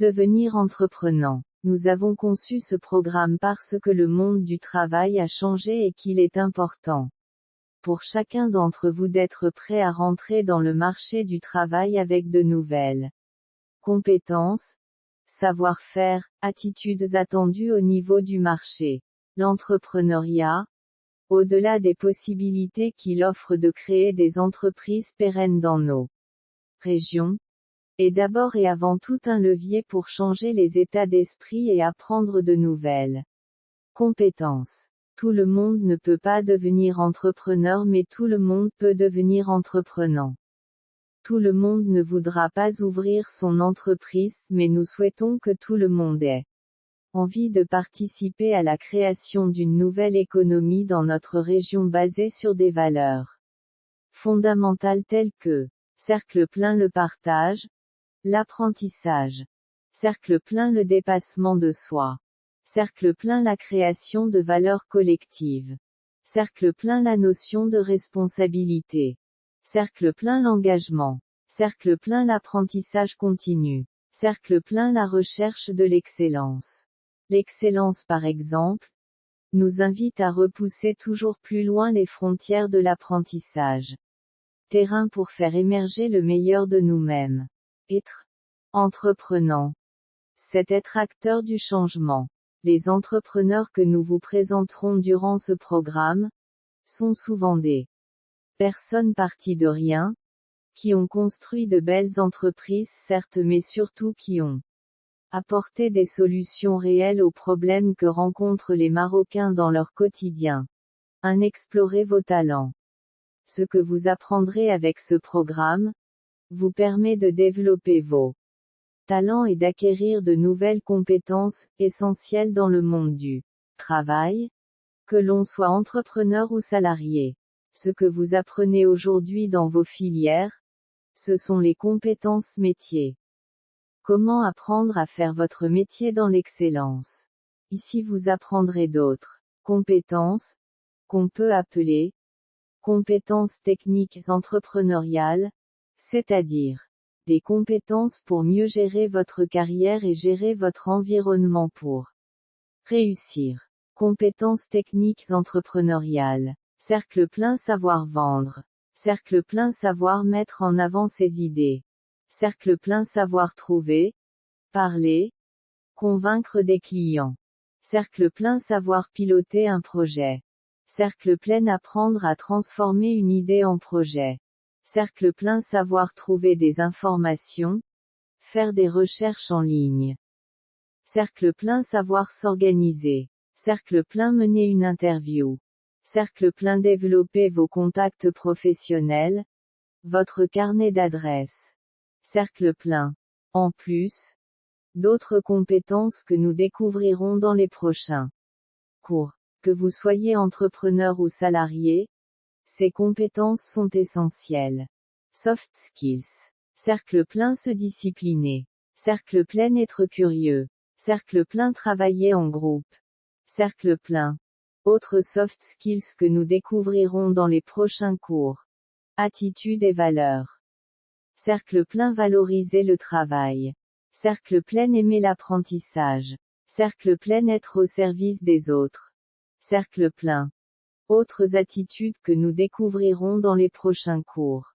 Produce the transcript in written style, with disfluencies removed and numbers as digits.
Devenir entreprenant. Nous avons conçu ce programme parce que le monde du travail a changé et qu'il est important pour chacun d'entre vous d'être prêt à rentrer dans le marché du travail avec de nouvelles compétences, savoir-faire, attitudes attendues au niveau du marché. L'entrepreneuriat, au-delà des possibilités qu'il offre de créer des entreprises pérennes dans nos régions, est d'abord et avant tout un levier pour changer les états d'esprit et apprendre de nouvelles compétences. Tout le monde ne peut pas devenir entrepreneur, mais tout le monde peut devenir entreprenant. Tout le monde ne voudra pas ouvrir son entreprise, mais nous souhaitons que tout le monde ait envie de participer à la création d'une nouvelle économie dans notre région basée sur des valeurs fondamentales telles que cercle plein le partage, l'apprentissage, cercle plein le dépassement de soi, cercle plein la création de valeurs collectives, cercle plein la notion de responsabilité, cercle plein l'engagement, cercle plein l'apprentissage continu, cercle plein la recherche de l'excellence. L'excellence par exemple, nous invite à repousser toujours plus loin les frontières de l'apprentissage. Terrain pour faire émerger le meilleur de nous-mêmes. Être entreprenant, c'est être acteur du changement. Les entrepreneurs que nous vous présenterons durant ce programme sont souvent des personnes parties de rien, qui ont construit de belles entreprises certes, mais surtout qui ont apporté des solutions réelles aux problèmes que rencontrent les Marocains dans leur quotidien. Explorez vos talents. Ce que vous apprendrez avec ce programme vous permet de développer vos talents et d'acquérir de nouvelles compétences, essentielles dans le monde du travail, que l'on soit entrepreneur ou salarié. Ce que vous apprenez aujourd'hui dans vos filières, ce sont les compétences métiers. Comment apprendre à faire votre métier dans l'excellence? Ici vous apprendrez d'autres compétences, qu'on peut appeler compétences techniques entrepreneuriales, c'est-à-dire des compétences pour mieux gérer votre carrière et gérer votre environnement pour réussir. Compétences techniques entrepreneuriales. Cercle plein savoir vendre. Cercle plein savoir mettre en avant ses idées. Cercle plein savoir trouver, parler, convaincre des clients. Cercle plein savoir piloter un projet. Cercle plein apprendre à transformer une idée en projet. Cercle plein savoir trouver des informations, faire des recherches en ligne. Cercle plein savoir s'organiser. Cercle plein mener une interview. Cercle plein développer vos contacts professionnels, votre carnet d'adresses. Cercle plein. En plus, d'autres compétences que nous découvrirons dans les prochains cours. Que vous soyez entrepreneur ou salarié, ces compétences sont essentielles. Soft skills. Cercle plein se discipliner. Cercle plein être curieux. Cercle plein travailler en groupe. Cercle plein. Autres soft skills que nous découvrirons dans les prochains cours. Attitude et valeurs. Cercle plein valoriser le travail. Cercle plein aimer l'apprentissage. Cercle plein être au service des autres. Cercle plein. Autres attitudes que nous découvrirons dans les prochains cours.